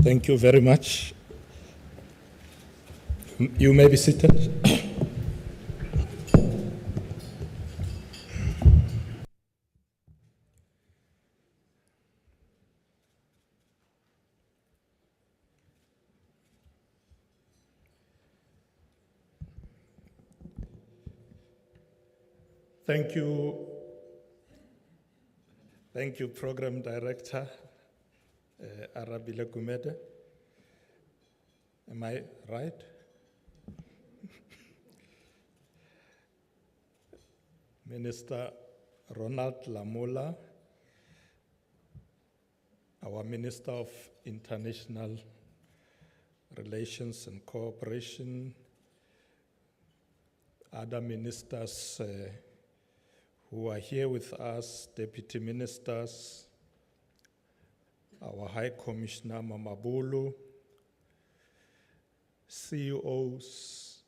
Thank you very much. You may be seated. Thank you. Thank you, Program Director Arabile Gumede. Am I right? Minister Ronald Lamola, our Minister of International Relations and Cooperation, other ministers who are here with us, deputy ministers, our High Commissioner Mamabulu, CEOs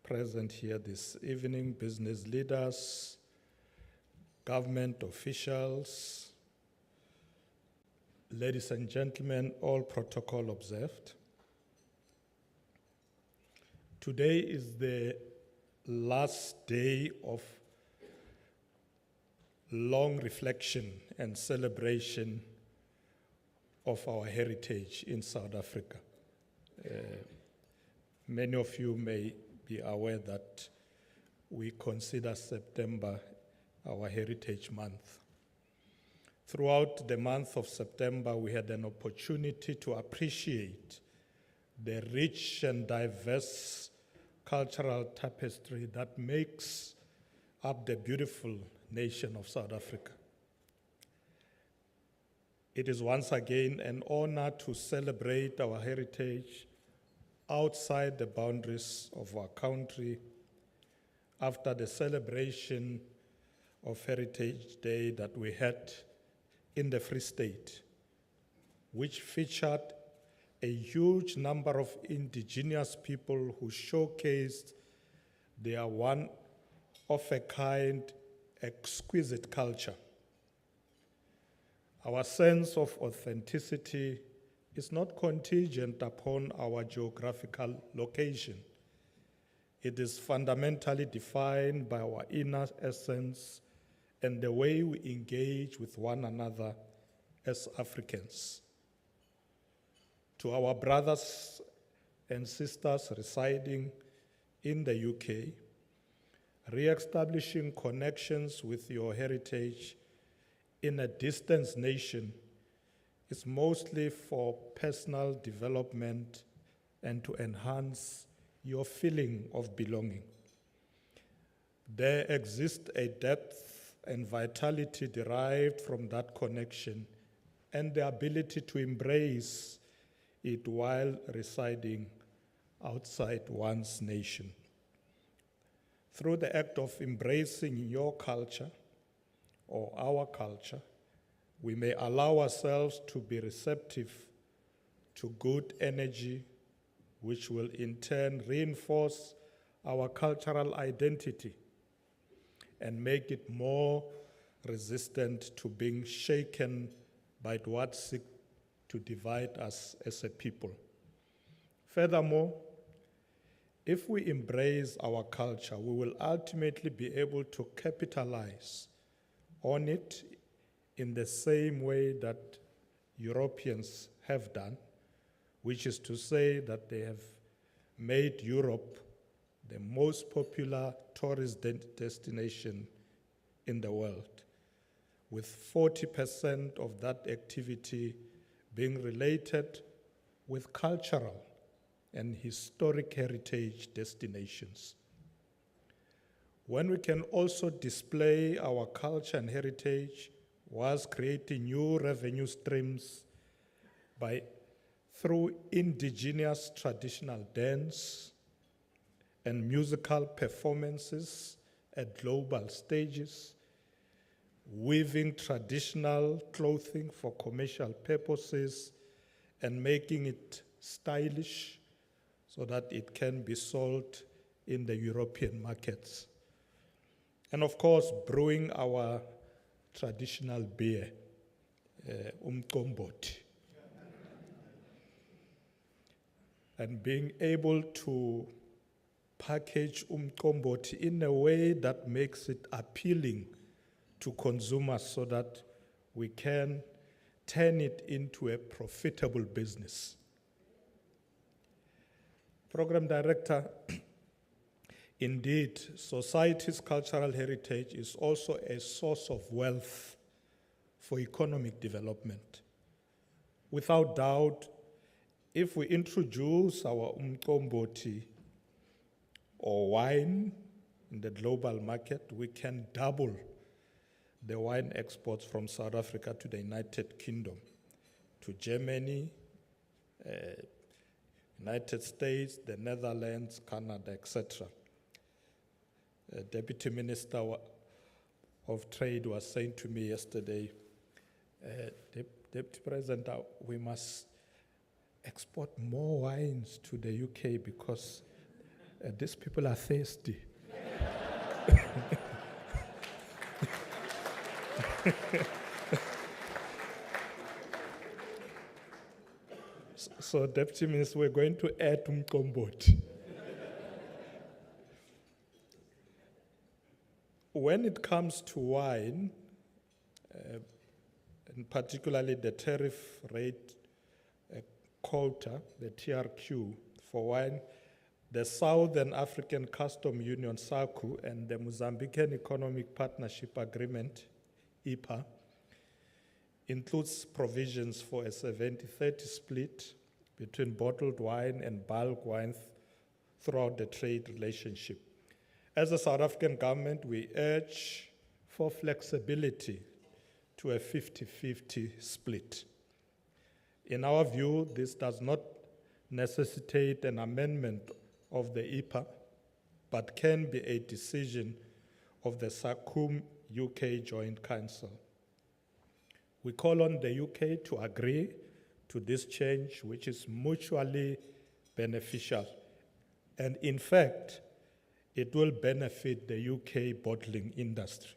present here this evening, business leaders, government officials, ladies and gentlemen, all protocol observed. Today is the last day of long reflection and celebration of our heritage in South Africa. Many of you may be aware that we consider September our Heritage Month. Throughout the month of September, we had an opportunity to appreciate the rich and diverse cultural tapestry that makes up the beautiful nation of South Africa. It is once again an honor to celebrate our heritage outside the boundaries of our country after the celebration of Heritage Day that we had in the Free State, which featured a huge number of indigenous people who showcased their one-of-a-kind, exquisite culture. Our sense of authenticity is not contingent upon our geographical location. It is fundamentally defined by our inner essence and the way we engage with one another as Africans. To our brothers and sisters residing in the UK, re-establishing connections with your heritage in a distant nation is mostly for personal development and to enhance your feeling of belonging. There exists a depth and vitality derived from that connection and the ability to embrace it while residing outside one's nation. Through the act of embracing your culture or our culture, we may allow ourselves to be receptive to good energy, which will in turn reinforce our cultural identity and make it more resistant to being shaken by what seeks to divide us as a people. Furthermore, if we embrace our culture, we will ultimately be able to capitalize on it in the same way that Europeans have done, which is to say that they have made Europe the most popular tourist destination in the world, with 40% of that activity being related with cultural and historic heritage destinations. When we can also display our culture and heritage whilst creating new revenue streams through indigenous traditional dance and musical performances at global stages, weaving traditional clothing for commercial purposes and making it stylish so that it can be sold in the European markets. And of course, brewing our traditional beer, umqombothi. and being able to package umqombothi in a way that makes it appealing to consumers so that we can turn it into a profitable business. Program Director, indeed, society's cultural heritage is also a source of wealth for economic development. Without doubt, if we introduce our umqombothi or wine in the global market, we can double the wine exports from South Africa to the United Kingdom, to Germany, United States, the Netherlands, Canada, etc. Deputy Minister of Trade was saying to me yesterday, Deputy President, we must export more wines to the UK because these people are thirsty. So, Deputy Minister, we're going to add umqombothi. When it comes to wine, and particularly the tariff rate quota, the TRQ for wine, the Southern African Custom Union, SACU, and the Mozambican Economic Partnership Agreement, IPA, includes provisions for a 70-30 split between bottled wine and bulk wine throughout the trade relationship. As a South African government, we urge for flexibility to a 50-50 split. In our view, this does not necessitate an amendment of the IPA, but can be a decision of the SACU UK Joint Council. We call on the UK to agree to this change, which is mutually beneficial. And in fact, it will benefit the UK bottling industry.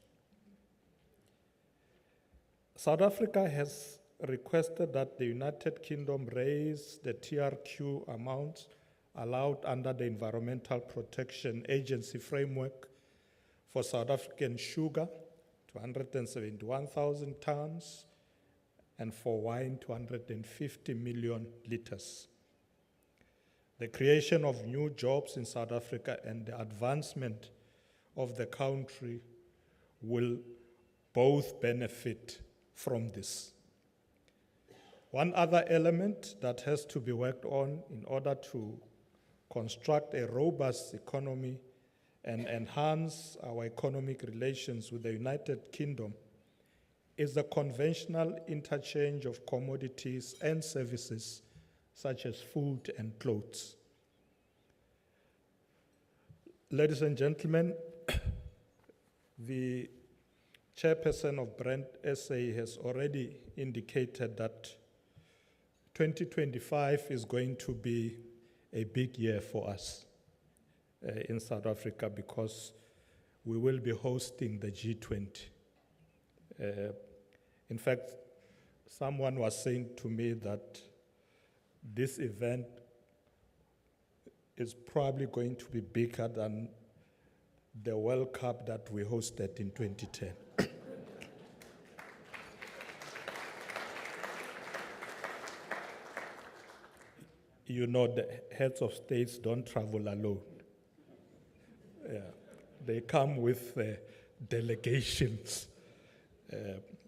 South Africa has requested that the United Kingdom raise the TRQ amounts allowed under the Environmental Protection Agency framework for South African sugar to 171,000 tons and for wine to 150 million liters. The creation of new jobs in South Africa and the advancement of the country will both benefit from this. One other element that has to be worked on in order to construct a robust economy and enhance our economic relations with the United Kingdom is the conventional interchange of commodities and services such as food and clothes. Ladies and gentlemen, the chairperson of Brand SA has already indicated that 2025 is going to be a big year for us in South Africa because we will be hosting the G20. In fact, someone was saying to me that this event is probably going to be bigger than the World Cup that we hosted in 2010. You know, the heads of states don't travel alone. They come with delegations.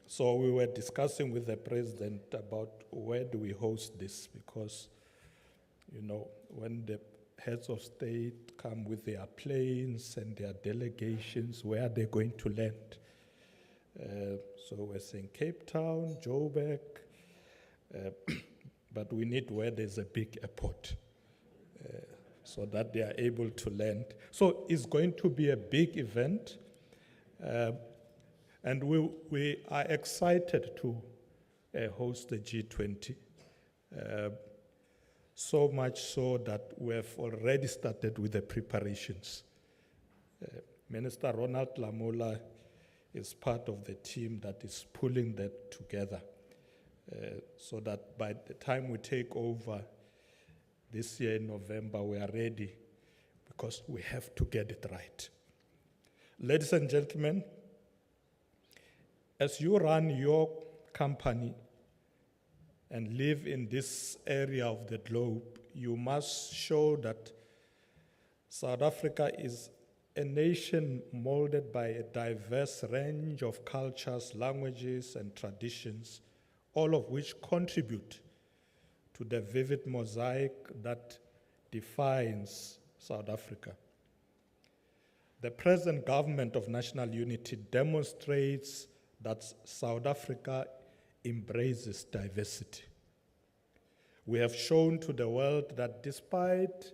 So we were discussing with the president about where do we host this, because, you know, when the heads of state come with their planes and their delegations, where are they going to land? So we're saying Cape Town, Joburg, but we need where there's a big airport so that they are able to land. So it's going to be a big event, and we are excited to host the G20. So much so that we have already started with the preparations. Minister Ronald Lamola is part of the team that is pulling that together so that by the time we take over, this year in November, we are ready because we have to get it right. Ladies and gentlemen, as you run your company and live in this area of the globe, you must show that South Africa is a nation molded by a diverse range of cultures, languages, and traditions, all of which contribute to the vivid mosaic that defines South Africa. The present government of national unity demonstrates that South Africa embraces diversity. We have shown to the world that despite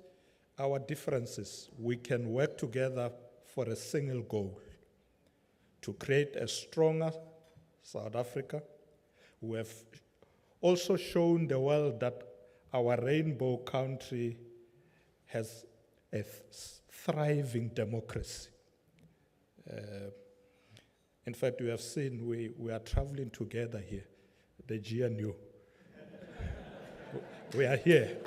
our differences, we can work together for a single goal, to create a stronger South Africa. We have also shown the world that our rainbow country has a thriving democracy. In fact, you have seen we are traveling together here, the GNU. We are here.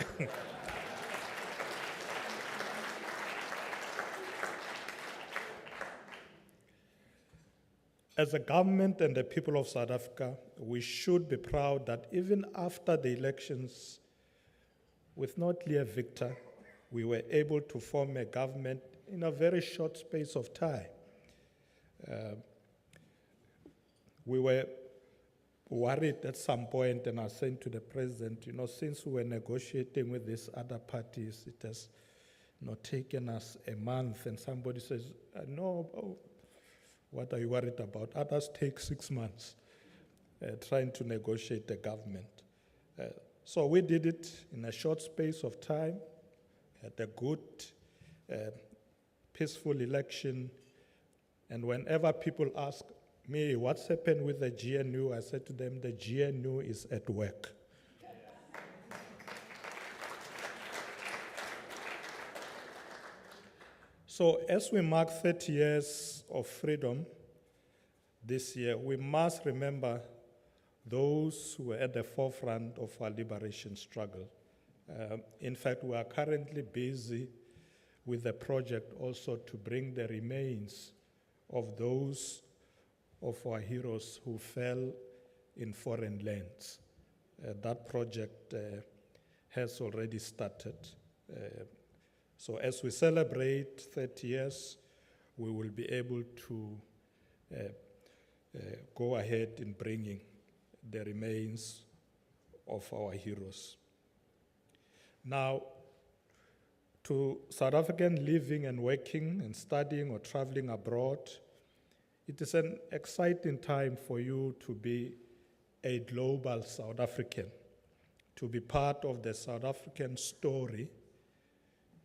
As a government and the people of South Africa, we should be proud that even after the elections, with no clear victor, we were able to form a government in a very short space of time. We were worried at some point, and I was saying to the president, since we were negotiating with these other parties, it has taken us a month, and somebody says, no, what are you worried about? Others take 6 months trying to negotiate the government. So we did it in a short space of time, had a good, peaceful election, and whenever people ask me, what's happened with the GNU, I said to them, the GNU is at work. So as we mark 30 years of freedom this year, we must remember those who were at the forefront of our liberation struggle. In fact, we are currently busy with a project also to bring the remains of those of our heroes who fell in foreign lands. That project has already started. So as we celebrate 30 years, we will be able to go ahead in bringing the remains of our heroes. Now, to South African living and working and studying or traveling abroad, it is an exciting time for you to be a global South African, to be part of the South African story,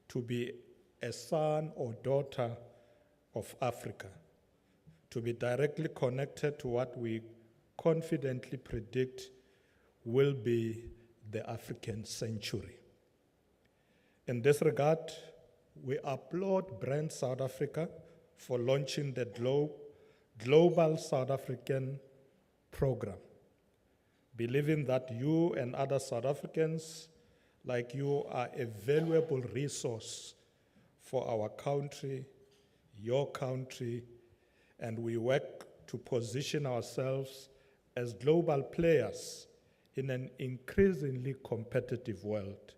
to be a son or daughter of Africa, to be directly connected to what we confidently predict will be the African century. In this regard, we applaud Brand South Africa for launching the Global South African program, believing that you and other South Africans like you are a valuable resource for our country, your country, and we work to position ourselves as global players in an increasingly competitive world.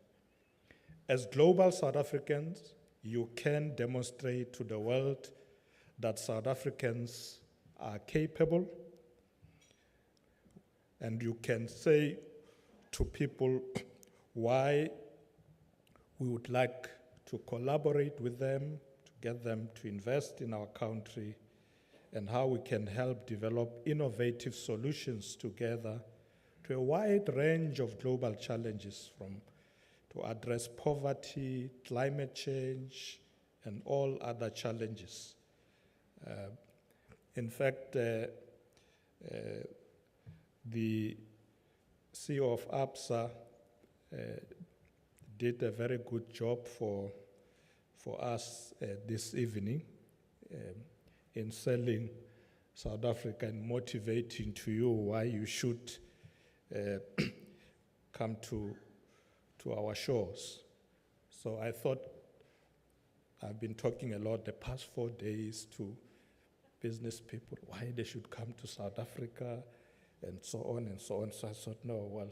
As global South Africans, you can demonstrate to the world that South Africans are capable, and you can say to people why we would like to collaborate with them, to get them to invest in our country, and how we can help develop innovative solutions together to a wide range of global challenges, to address poverty, climate change, and all other challenges. In fact, the CEO of ABSA did a very good job for us this evening in selling South Africa and motivating to you why you should come to our shores. So I thought I've been talking a lot the past 4 days to business people, why they should come to South Africa, and so on and so on. So I thought, no, well,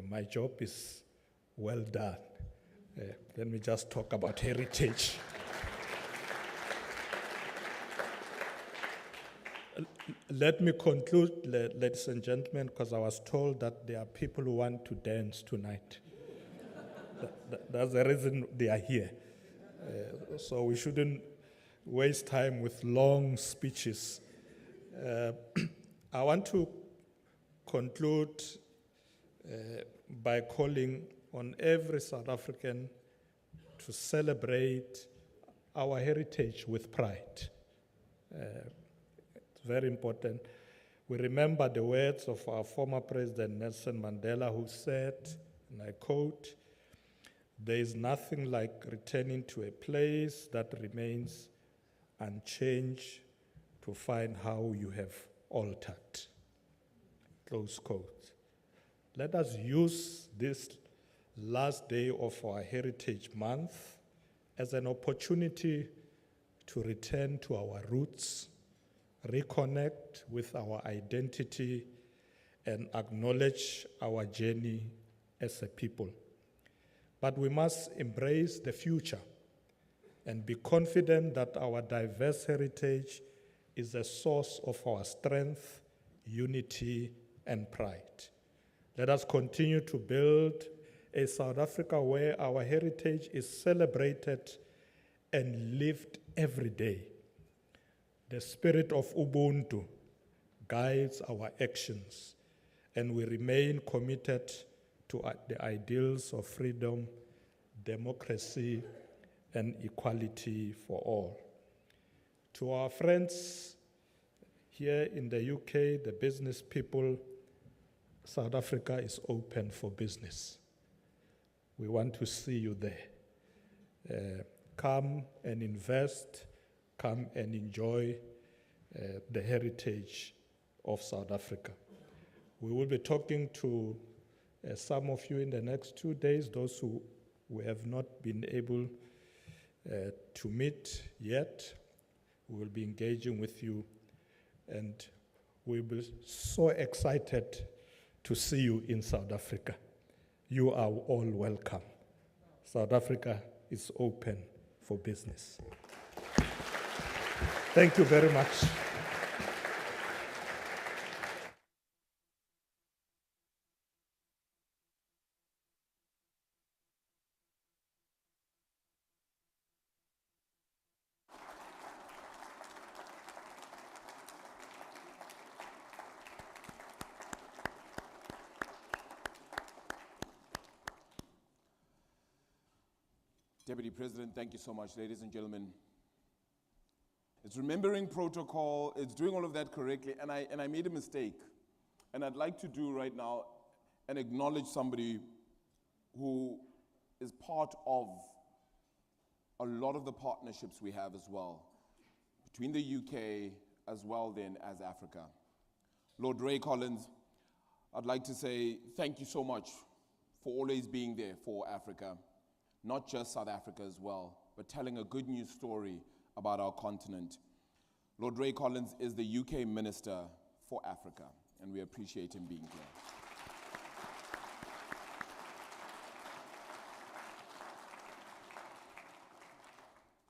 my job is well done. Let me just talk about heritage. Let me conclude, ladies and gentlemen, because I was told that there are people who want to dance tonight. That's the reason they are here. So we shouldn't waste time with long speeches. I want to conclude by calling on every South African to celebrate our heritage with pride. It's very important. We remember the words of our former President Nelson Mandela, who said, and I quote, "There is nothing like returning to a place that remains unchanged to find how you have altered." Close quote. Let us use this last day of our Heritage Month as an opportunity to return to our roots, reconnect with our identity, and acknowledge our journey as a people. But we must embrace the future and be confident that our diverse heritage is a source of our strength, unity, and pride. Let us continue to build a South Africa where our heritage is celebrated and lived every day. The spirit of Ubuntu guides our actions, and we remain committed to the ideals of freedom, democracy, and equality for all. To our friends here in the UK, the business people, South Africa is open for business. We want to see you there. Come and invest, come and enjoy the heritage of South Africa. We will be talking to some of you in the next 2 days, those who we have not been able to meet yet. We will be engaging with you, and we'll be so excited to see you in South Africa. You are all welcome. South Africa is open for business. Thank you very much. Deputy President, thank you so much. Ladies and gentlemen, it's remembering protocol, it's doing all of that correctly, and I made a mistake. And I'd like to do right now and acknowledge somebody who is part of a lot of the partnerships we have as well, between the UK as well then as Africa. Lord Ray Collins, I'd like to say thank you so much for always being there for Africa. Not just South Africa as well, but telling a good news story about our continent. Lord Ray Collins is the UK Minister for Africa, and we appreciate him being here.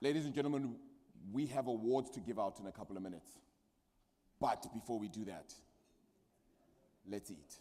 Ladies and gentlemen, we have awards to give out in a couple of minutes. But before we do that, let's eat.